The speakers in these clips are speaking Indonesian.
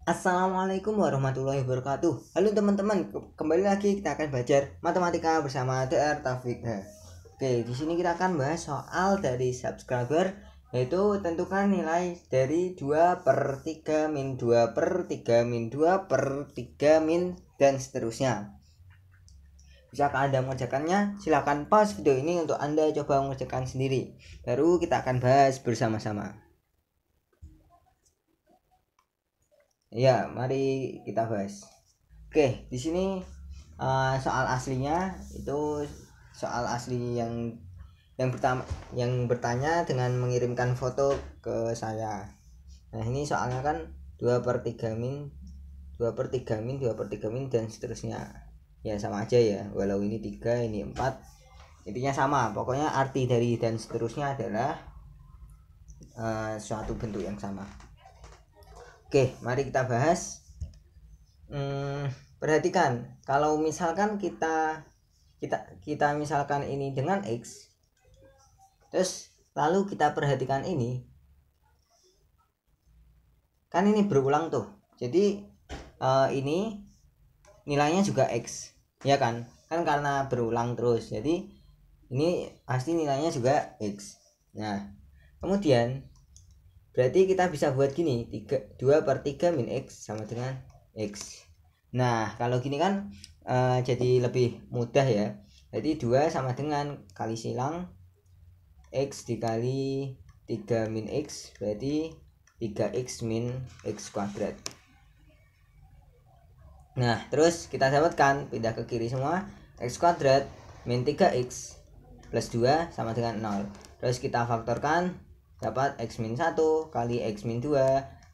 Assalamualaikum warahmatullahi wabarakatuh. Halo teman-teman, kembali lagi kita akan belajar matematika bersama DR Taufik. Oke, di sini kita akan bahas soal dari subscriber, yaitu tentukan nilai dari 2 per 3 min 2 per 3 min 2 per 3 min dan seterusnya. Bisakah Anda mengerjakannya? Silahkan pause video ini untuk Anda coba mengerjakan sendiri. Baru kita akan bahas bersama-sama. Ya, mari kita bahas. Oke, di sini soal aslinya itu soal asli yang pertama yang bertanya dengan mengirimkan foto ke saya. Nah, ini soalnya kan 2 per 3 min 2 per 3 min 2 per 3 min dan seterusnya. Ya sama aja ya, walau ini 3 ini 4, intinya sama. Pokoknya arti dari dan seterusnya adalah suatu bentuk yang sama. Oke, mari kita bahas. Perhatikan, kalau misalkan kita misalkan ini dengan X, terus lalu kita perhatikan ini, kan ini berulang tuh, jadi ini nilainya juga X, ya kan karena berulang terus, jadi ini pasti nilainya juga X. Nah, kemudian berarti kita bisa buat gini, 2 per 3 min X sama dengan X. Nah, kalau gini kan jadi lebih mudah ya. Jadi 2 sama dengan kali silang X dikali 3 min X, berarti 3X min X kuadrat. Nah, terus kita dapatkan, pindah ke kiri semua, X kuadrat min 3X plus 2 sama dengan 0. Terus kita faktorkan, dapat X min 1 kali X min 2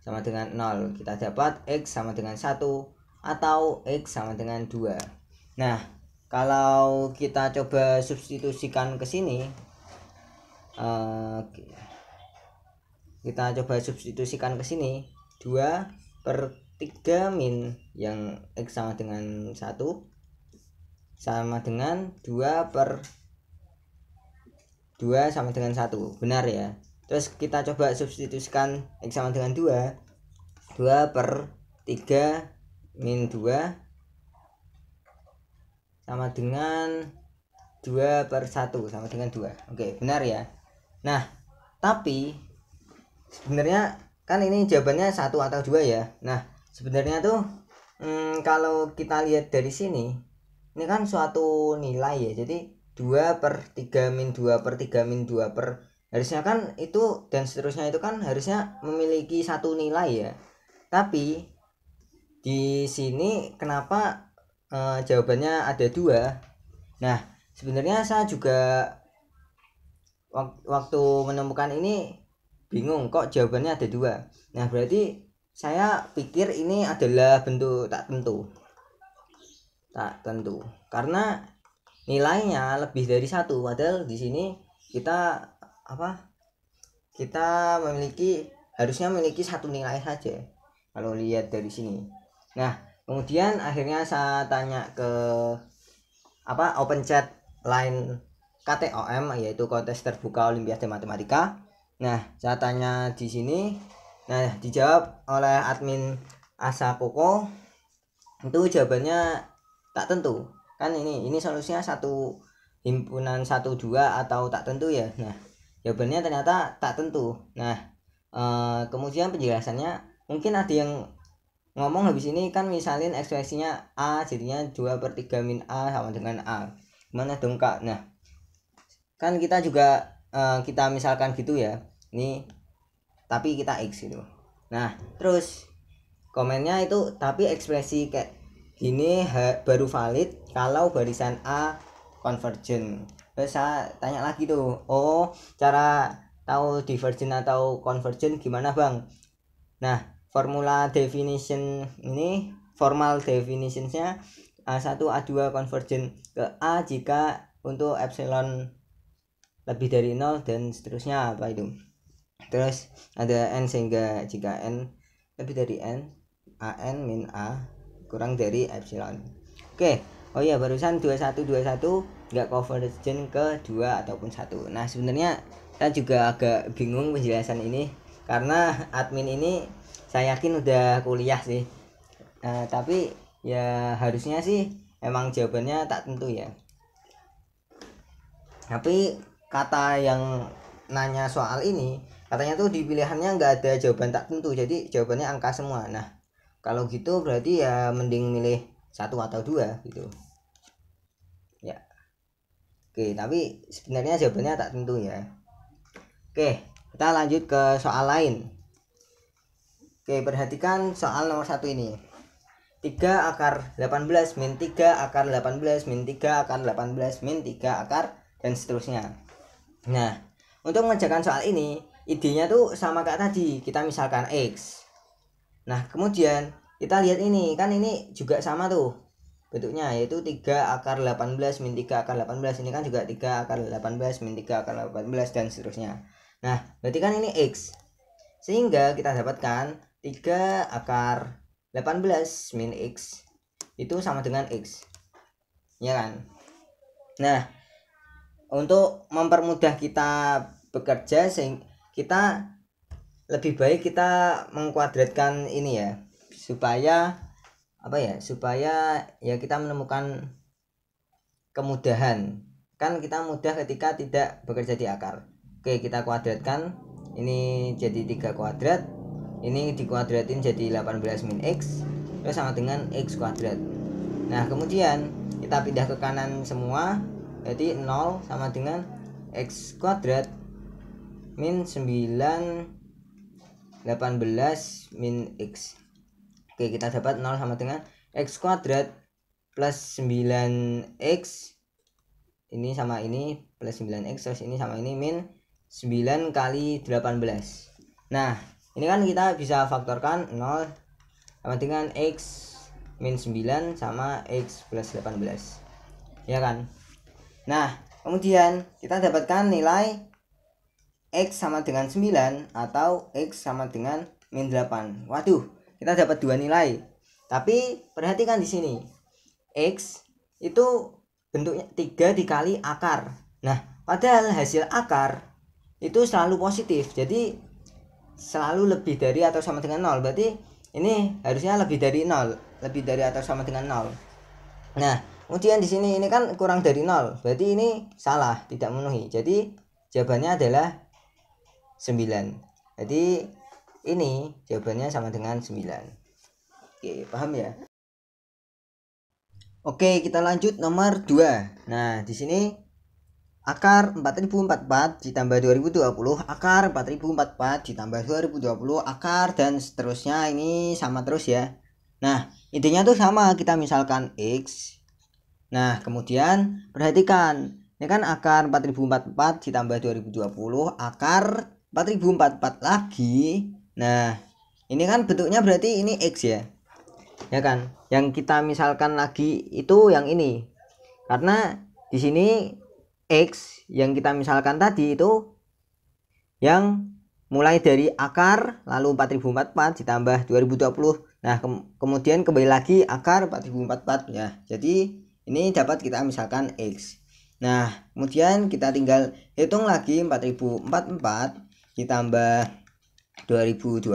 sama dengan 0. Kita dapat X sama dengan 1 atau X sama dengan 2. Nah, kalau kita coba substitusikan ke sini, kita coba substitusikan ke sini, 2 per 3 min yang X sama dengan 1 sama dengan 2 per 2 sama dengan 1, benar ya. Terus kita coba substitusikan X sama dengan 2 per 3 min 2 sama dengan 2 per 1 sama dengan 2. Oke, benar ya. Nah, tapi sebenarnya kan ini jawabannya 1 atau 2 ya. Nah, sebenarnya tuh kalau kita lihat dari sini, ini kan suatu nilai ya. Jadi 2 per 3 min 2 per 3 min 2 per, harusnya kan itu dan seterusnya itu kan harusnya memiliki satu nilai ya. Tapi di sini kenapa jawabannya ada 2? Nah, sebenarnya saya juga waktu menemukan ini bingung, kok jawabannya ada 2. Nah, berarti saya pikir ini adalah bentuk tak tentu karena nilainya lebih dari 1, padahal di sini kita harusnya memiliki satu nilai saja kalau lihat dari sini. Nah, kemudian akhirnya saya tanya ke open chat line KTOM, yaitu kontes terbuka Olimpiade Matematika. Nah, saya tanya di sini, nah dijawab oleh admin Asakoko, itu jawabannya tak tentu. Kan ini solusinya satu himpunan 1 2 atau tak tentu ya. Nah, jawabannya ternyata tak tentu. Nah, kemudian penjelasannya mungkin ada yang ngomong habis ini kan misalin ekspresinya A jadinya 2 per 3 min A sama dengan A. Gimana dong Kak? Nah, kan kita juga kita misalkan gitu ya. Ini tapi kita X gitu. Nah, terus komennya itu tapi ekspresi kayak gini baru valid kalau barisan A convergent. Terus saya tanya lagi tuh, cara tahu divergent atau convergent gimana Bang? Nah, formal definitionsnya A1 A2 convergent ke A jika untuk epsilon lebih dari 0 dan seterusnya apa itu. Terus ada N sehingga jika N lebih dari N, AN min A kurang dari epsilon. Oke, oh iya, barusan 21 nggak convergent ke 2 ataupun 1. Nah, sebenarnya saya juga agak bingung penjelasan ini karena admin ini saya yakin udah kuliah sih. Tapi ya harusnya sih emang jawabannya tak tentu ya. Tapi kata yang nanya soal ini katanya tuh di pilihannya nggak ada jawaban tak tentu, jadi jawabannya angka semua. Nah kalau gitu berarti ya mending milih 1 atau 2 gitu ya. Oke, tapi sebenarnya jawabannya tak tentu ya. Oke, kita lanjut ke soal lain. Oke, perhatikan soal nomor 1 ini. 3 akar 18 min 3 akar 18 min 3 akar 18 min 3 akar dan seterusnya. Nah, untuk mengerjakan soal ini, idenya tuh sama kayak tadi, kita misalkan X. Nah, kemudian kita lihat ini, kan ini juga sama tuh bentuknya, yaitu 3 akar 18 min 3 akar 18. Ini kan juga 3 akar 18 min 3 akar 18 dan seterusnya. Nah, berarti kan ini X. Sehingga kita dapatkan 3 akar 18 min X itu sama dengan X, ya kan? Nah, untuk mempermudah kita bekerja, kita lebih baik kita mengkuadratkan ini ya, supaya apa ya, supaya ya kita menemukan kemudahan. Kan kita mudah ketika tidak bekerja di akar. Oke, kita kuadratkan, ini jadi 3 kuadrat, ini dikuadratin jadi 18 min X, terus sama dengan X kuadrat. Nah kemudian kita pindah ke kanan semua, jadi 0 sama dengan X kuadrat min 9 18 min X. Oke, kita dapat 0 sama dengan X kuadrat plus 9X, ini sama ini plus 9X, terus ini sama ini min 9 kali 18. Nah ini kan kita bisa faktorkan 0 sama dengan X min 9 sama X plus 18, ya kan? Nah kemudian kita dapatkan nilai X sama dengan 9 atau X sama dengan min 8. Waduh, kita dapat 2 nilai. Tapi perhatikan di sini, X itu bentuknya 3 dikali akar. Nah padahal hasil akar itu selalu positif, jadi selalu lebih dari atau sama dengan 0. Berarti ini harusnya lebih dari 0, lebih dari atau sama dengan 0. Nah kemudian di sini ini kan kurang dari 0, berarti ini salah, tidak memenuhi. Jadi jawabannya adalah 9. Jadi ini jawabannya sama dengan 9. Oke, paham ya? Oke, kita lanjut nomor 2. Nah di sini akar 4044 ditambah 2020, akar 4044 ditambah 2020, akar dan seterusnya, ini sama terus ya. Nah intinya tuh sama, kita misalkan X. Nah kemudian perhatikan, ini kan akar 4044 ditambah 2020 akar 4044 lagi. Nah ini kan bentuknya berarti ini X ya, ya kan? Yang kita misalkan lagi itu yang ini, karena di sini X yang kita misalkan tadi itu yang mulai dari akar lalu 4044 ditambah 2020. Nah kemudian kembali lagi akar 4044 ya. Jadi ini dapat kita misalkan X. Nah kemudian kita tinggal hitung lagi 4044 ditambah 2020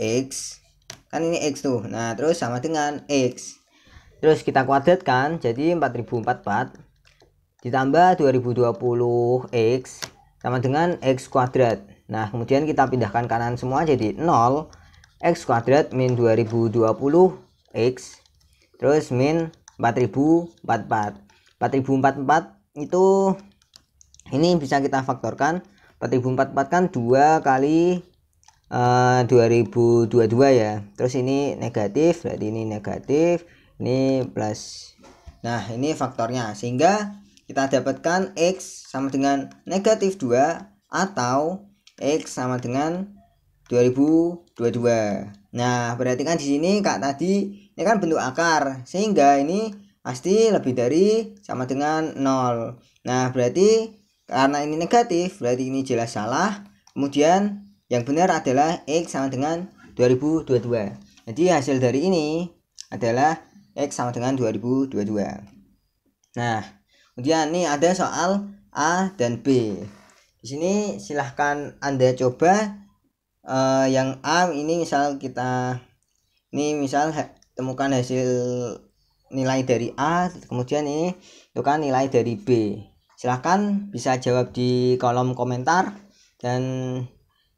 X, kan ini X tuh. Nah terus sama dengan X, terus kita kuadratkan jadi 4044 ditambah 2020 X sama dengan X kuadrat. Nah kemudian kita pindahkan kanan semua jadi 0, X kuadrat min 2020 X terus min 4044. 4044 itu ini bisa kita faktorkan. 4044 kan 2 kali 2022 ya, terus ini negatif, berarti ini negatif, ini plus. Nah ini faktornya, sehingga kita dapatkan X sama dengan negatif 2 atau X sama dengan 2022. Nah berarti kan di sini kak tadi ini kan bentuk akar, sehingga ini pasti lebih dari sama dengan 0. Nah berarti karena ini negatif, berarti ini jelas salah. Kemudian yang benar adalah X sama dengan 2022. Jadi hasil dari ini adalah X sama dengan 2022. Nah kemudian nih ada soal A dan B. Di sini silahkan Anda coba yang A ini misal kita misal temukan hasil nilai dari A, kemudian ini tentukan nilai dari B. Silahkan bisa jawab di kolom komentar, dan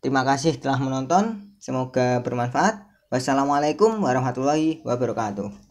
terima kasih telah menonton, semoga bermanfaat. Wassalamualaikum warahmatullahi wabarakatuh.